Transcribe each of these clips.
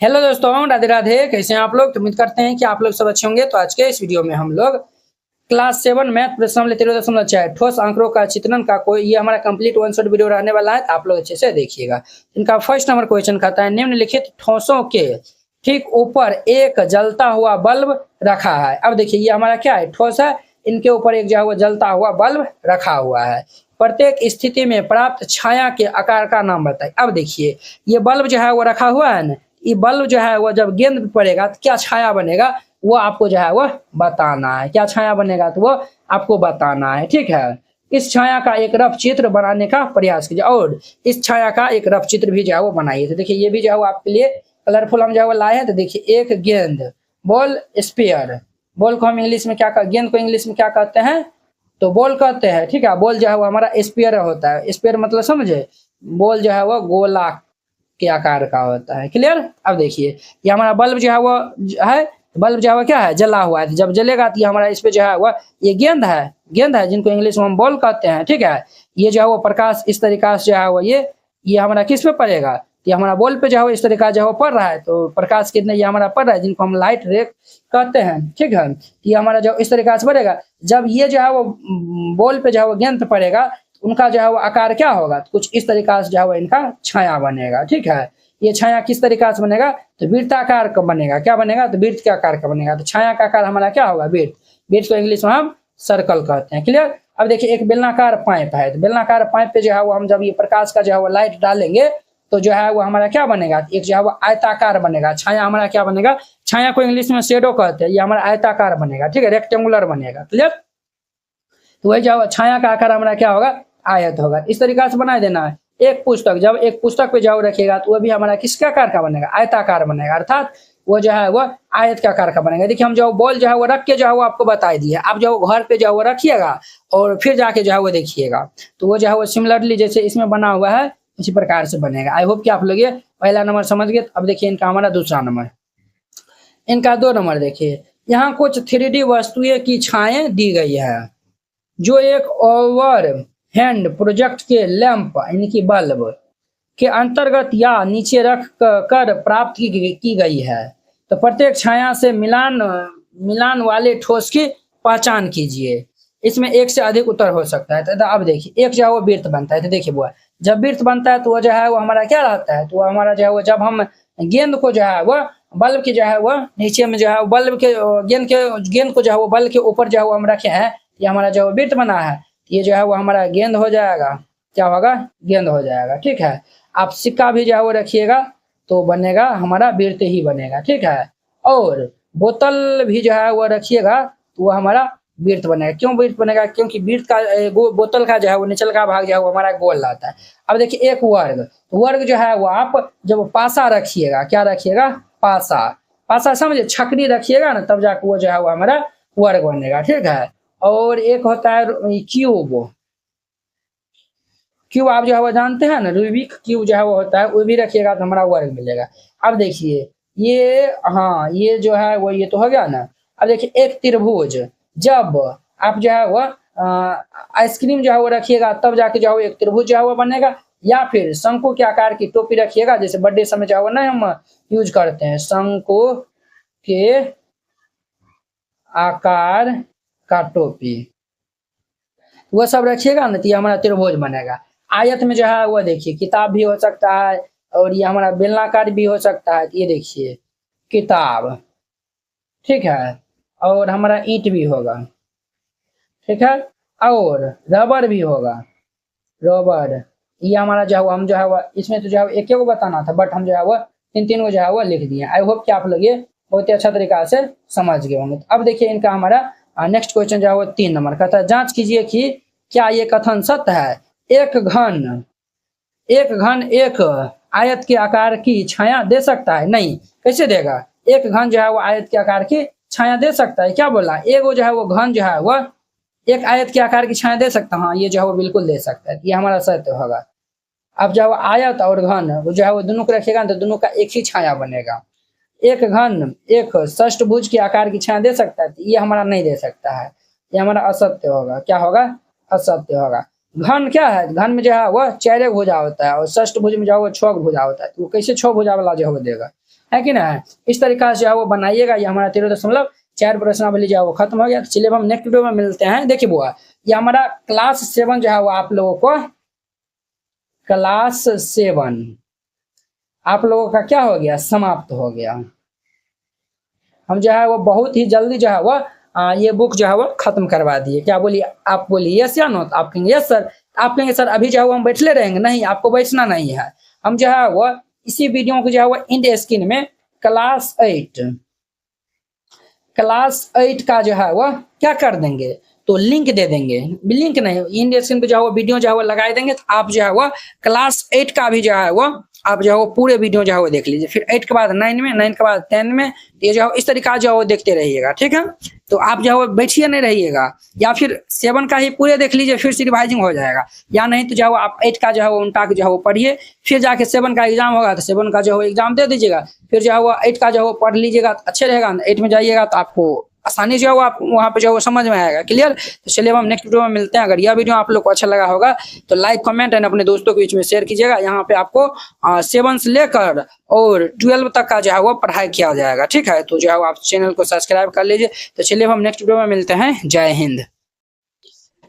Hello दोस्तों, राधे राधे। कैसे हैं आप लोग? तो उम्मीद करते हैं कि आप लोग सब अच्छे होंगे। तो आज के इस वीडियो में हम लोग क्लास 7 मैथ प्रश्नावली 13.4 ठोस आंकड़ों का चित्रण का कोई ये हमारा कंप्लीट वन शॉट वीडियो रहने वाला है। तो आप लोग अच्छे से देखिएगा। इनका फर्स्ट नंबर क्वेश्चन कहता है निम्नलिखित ठोसों के ठीक ऊपर एक जलता हुआ बल्ब रखा है। अब देखिए ये हमारा क्या है, ठोस है। इनके ऊपर एक जो है वो जलता हुआ बल्ब रखा हुआ है। प्रत्येक स्थिति में प्राप्त छाया के आकार का नाम बताइए। अब देखिए ये बल्ब जो है वो रखा हुआ है ना, ये बल्ब जो है वो जब गेंद पड़ेगा तो क्या छाया बनेगा वो आपको जो है वो बताना है। क्या छाया बनेगा तो वो आपको बताना है, ठीक है। इस छाया का एक रफ चित्र बनाने का प्रयास कीजिए और इस छाया का एक रफ चित्र भी जो है वो बनाइए। तो देखिए ये भी जो है वो आपके लिए कलरफुल हम जो है वो लाए हैं। तो देखिए एक गेंद, बॉल, स्पेयर। बॉल को हम इंग्लिश में क्या गेंद को इंग्लिश में क्या कहते हैं तो बॉल कहते हैं, ठीक है। बॉल जो है वो हमारा स्पेयर होता है। स्पेयर मतलब समझे, बॉल जो है वो गोला के आकार का होता है। क्लियर। अब देखिए ये हमारा बल्ब जो है वो है, बल्ब जो है वो क्या है, जला हुआ है। जब जलेगा तो ये हमारा इस पे जो है वो ये गेंद है जिनको इंग्लिश में हम बॉल कहते हैं, ठीक है। ये जो है वो प्रकाश इस तरीका से जो है वो ये हमारा किस पे पड़ेगा, ये हमारा बॉल पे जो है वो इस तरीका जो है वो पड़ रहा है। तो प्रकाश कितने ये हमारा पड़ रहा है, जिनको हम लाइट रे कहते हैं, ठीक है। ये हमारा जो इस तरीका से पड़ेगा। जब ये जो है वो बॉल पे जो है वो गेंद पे पड़ेगा, उनका जो है वो आकार क्या होगा, तो कुछ इस तरीका से जो है वो इनका छाया बनेगा, ठीक है। ये छाया किस तरीका से बनेगा तो वृत्ताकार का बनेगा। क्या बनेगा तो वृत्त के आकार का बनेगा। तो छाया का आकार हमारा क्या होगा, वृत्त। वृत्त को इंग्लिश में हम सर्कल कहते हैं। क्लियर। अब देखिए एक बेलनाकार पाइप है। तो बेलनाकार पाइप पे जो है वो हम जब ये प्रकाश का जो है वो लाइट डालेंगे तो जो है वो हमारा क्या बनेगा, एक जो है वो आयताकार बनेगा। छाया हमारा क्या बनेगा, छाया को इंग्लिश में शेडो कहते हैं। ये हमारा आयताकार बनेगा, ठीक है, रेक्टेंगुलर बनेगा। क्लियर। तो वही जो छाया का आकार हमारा क्या होगा, आयत होगा। इस तरीका से बना देना है। एक पुस्तक, जब एक पुस्तक पे जाओ रखिएगा तो वो भी हमारा किसके आकार का बनेगा, आयताकार बनेगा। अर्थात वो जो है वो आयत के आकार का बनेगा। देखिए हम जो बॉल जो है वो रख के जो है वो आपको बता दिए। आप जो घर पे जो है वो रखिएगा और फिर जाके जो है वो देखिएगा तो वो जो है वो सिमिलरली जैसे इसमें बना हुआ है इसी प्रकार से बनेगा। आई होप कि आप लोग ये पहला नंबर समझ गए। अब देखिए इनका हमारा दूसरा नंबर, इनका 2 नंबर देखिए। यहाँ कुछ 3D वस्तुएं की छाएं दी गई है जो एक ओवर हैंड प्रोजेक्ट के लैंप यानी कि बल्ब के अंतर्गत या नीचे रख कर प्राप्त की गई है। तो प्रत्येक छाया से मिलान वाले ठोस की पहचान कीजिए। इसमें एक से अधिक उत्तर हो सकता है। तो अब देखिए एक जो है वो वृत्त बनता है। तो देखिए वो जब वृत्त बनता है तो वो जो है वो हमारा क्या रहता है, तो वो हमारा जो है वो जब हम गेंद को जो है वो बल्ब के जो है वो नीचे में जो है बल्ब के गेंद को जो है वो बल्ब के ऊपर जो है वो हम रखे हैं, ये हमारा जो वृत्त बना है, ये जो है वो हमारा गेंद हो जाएगा। क्या होगा, गेंद हो जाएगा, ठीक है। आप सिक्का भी जो है वो रखिएगा तो बनेगा हमारा वृत्त ही बनेगा, ठीक है। और बोतल भी जो है वो रखिएगा तो वो हमारा वृत्त बनेगा। क्यों वृत्त बनेगा, क्योंकि वृत्त का बोतल का जो है वो निचल का भाग जो है वो हमारा गोल रहता है। अब देखिए एक वर्ग, वर्ग जो है वो आप जब पासा रखिएगा, क्या रखिएगा, पासा। पासा समझे, छकनी रखिएगा ना तब जाकर वो जो है वो हमारा वर्ग बनेगा, ठीक है। और एक होता है क्यूब। क्यूब आप जो है वो जानते हैं ना, रूबिक क्यूब जो है वो होता है, वो भी रखिएगा तो हमारा वर्ग मिलेगा। अब देखिए ये, हाँ ये जो है वो ये तो हो गया ना। अब देखिए एक त्रिभुज, जब आप जो है वो आइसक्रीम जो है वो रखिएगा तब जाके जो है वो एक त्रिभुज जो है वो बनेगा। या फिर शंकु के आकार की टोपी रखिएगा, जैसे बर्थडे समय जो है वो ना हम यूज करते हैं, शंकु के आकार का टोपी, वो सब रखिएगा ना तो ये हमारा त्रिभुज बनेगा। आयत में जो है वो देखिए किताब भी हो सकता है और ये हमारा बेलनाकार भी हो सकता है। ये देखिए किताब, ठीक है। और हमारा ईंट भी होगा, ठीक है। और रबर भी होगा, रबर। ये हमारा जो है वो हम जो है वो इसमें तो जो है एक को बताना था, बट हम जो है वो तीन को जो है वो लिख दिए। आई होप कि आप लोग ये बहुत ही अच्छा तरीका से समझ गए होंगे। अब देखिए इनका हमारा नेक्स्ट क्वेश्चन जो है वो 3 नंबर का था। जांच कीजिए कि क्या ये कथन सत्य है। एक घन एक आयत के आकार की छाया दे सकता है। नहीं, कैसे देगा, एक घन जो है वो आयत के आकार की छाया दे सकता है। क्या बोला, एक जो है वो घन जो है वो एक आयत के आकार की छाया दे सकता है। हाँ ये जो है वो बिल्कुल दे सकता है, ये हमारा सत्य होगा। अब जो है आयत और घन वो जो है वो दोनों को रखेगा तो दोनों का एक ही छाया बनेगा। एक घन एक षष्ठभुज के आकार की छाया दे सकता है, तो ये हमारा नहीं दे सकता है, ये हमारा असत्य होगा। क्या होगा, असत्य होगा। घन क्या है, घन में जो है वो 4 भुजा होता है और षष्ठभुज में जो है वो 6 भुजा होता है। तो वो कैसे 6 भुजा वाला जो है वो देगा। है कि ना। इस तरीका से जो है वो बनाइएगा। ये हमारा 13.4 प्रश्नावली जो है वो खत्म हो गया। तो चलिए हम नेक्स्ट वीडियो में मिलते हैं। देखिए बुआ, ये हमारा क्लास 7 जो है वो आप लोगों को क्लास 7 आप लोगों का क्या हो गया, समाप्त हो गया। हम जो है वो बहुत ही जल्दी जो है वो ये बुक जो है वो खत्म करवा दिए। क्या बोलिए, आप बोलिए यस या नो। तो आप कहेंगे यस सर। आप कहेंगे सर अभी जो है वो हम बैठले रहेंगे। नहीं, आपको बैठना नहीं है। हम जो है वो इसी वीडियो को जो है वो इंड स्क्रीन में क्लास 8 का जो है वो क्या कर देंगे, तो लिंक दे देंगे। लिंक नहीं, इंड स्क्रीन पे जो है वो वीडियो जो है वो लगा देंगे। तो आप जो है वो क्लास 8 का भी जो है वो आप जो है वो पूरे वीडियो जो है वो देख लीजिए। फिर 8 के बाद 9 में, 9 के बाद 10 में, ये जो है इस तरीका जो है वो देखते रहिएगा। ठीक है, तो आप जो है वो बैठिए नहीं रहिएगा। या फिर 7 का ही पूरे देख लीजिए, फिर से रिवाइजिंग हो जाएगा। या नहीं तो जो है वो आप 8 का जो है वो उल्टा के जो है वो पढ़िए। फिर जाके 7 का एग्जाम होगा तो 7 का जो है वो एग्जाम दे दीजिएगा। फिर जो है वो 8 का जो है वो पढ़ लीजिएगा तो अच्छे रहेगा। 8 में जाइएगा तो आपको आसानी जो है वो आप वहाँ पे जो है वो समझ में आएगा। क्लियर। तो चलिए हम नेक्स्ट वीडियो में मिलते हैं। अगर यह वीडियो आप लोग को अच्छा लगा होगा तो लाइक, कमेंट एंड अपने दोस्तों के बीच में शेयर कीजिएगा। यहाँ पे आपको 7 से लेकर और 12 तक का जो है वो पढ़ाई किया जाएगा। ठीक है, तो जो है आप चैनल को सब्सक्राइब कर लीजिए। तो चलिए हम नेक्स्ट वीडियो में मिलते हैं। जय हिंद।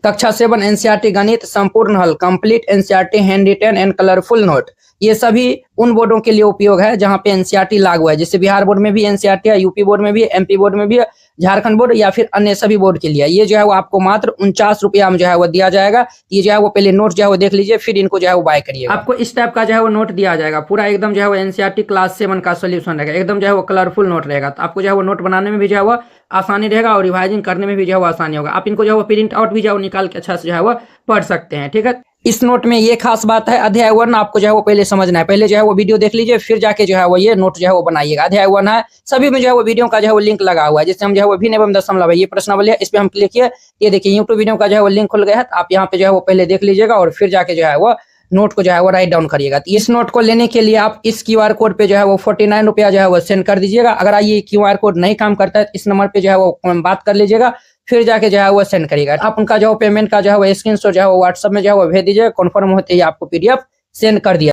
कक्षा 7 एनसीईआरटी गणित संपूर्ण हल, complete NCERT hand written and colourful note, ये सभी उन बोर्डों के लिए उपयोग है जहां पे एनसीईआरटी लागू है। जैसे बिहार बोर्ड में भी एनसीईआरटी है, यूपी बोर्ड में भी, एमपी बोर्ड में भी, झारखंड बोर्ड या फिर अन्य सभी बोर्ड के लिए। ये जो है वो आपको मात्र 49 रुपया में जो है वो दिया जाएगा। ये जो है वो पहले नोट जो है वो देख लीजिए, फिर इनको जो है वो बाय करिए। आपको इस टाइप का जो है वो नोट दिया जाएगा, पूरा एकदम जो है वो एनसीईआरटी क्लास 7 का सोल्यूशन रहेगा। एकदम जो है वो कलरफुल नोट रहेगा। तो आपको जो है वो नोट बनाने में भी जो है वो आसानी रहेगा और रिवाइजिंग करने में भी जो है वो आसानी होगा। आप इनको जो है वो प्रिंट आउट भी जो है निकाल के अच्छा से जो है वो पढ़ सकते हैं। ठीक है, इस नोट में ये खास बात है, अध्याय 1 आपको जो है वो पहले समझना है। पहले जो है वो वीडियो देख लीजिए, फिर जाके जो है वो ये नोट जो है वो बनाइएगा। अध्याय 1 है, सभी में जो है वो वीडियो का जो है वो लिंक लगा हुआ है। जैसे हम जो है वो भिन्न एवं दशमलव है, ये प्रश्नावली है, इस पे हम क्लिक किए, ये देखिए यूट्यूब वीडियो का जो है वो लिंक खुल गया है। आप यहाँ पे जो है वो पहले देख लीजिएगा और फिर जाके जो है वो नोट को जो है वो राइट डाउन करिएगा। तो इस नोट को लेने के लिए आप इस क्यूआर कोड पे जो है वो 49 रुपया जो है वो सेंड कर दीजिएगा। अगर ये क्यूआर कोड नहीं काम करता है तो इस नंबर पे जो है वो बात कर लीजिएगा, फिर जाके जो है वो सेंड करिएगा। आप उनका जो पेमेंट का जो है वो स्क्रीनशॉट जो है वो व्हाट्सएप में जो है वो भेज दीजिएगा। कन्फर्म होते ही आपको पीडीएफ सेंड कर दिया।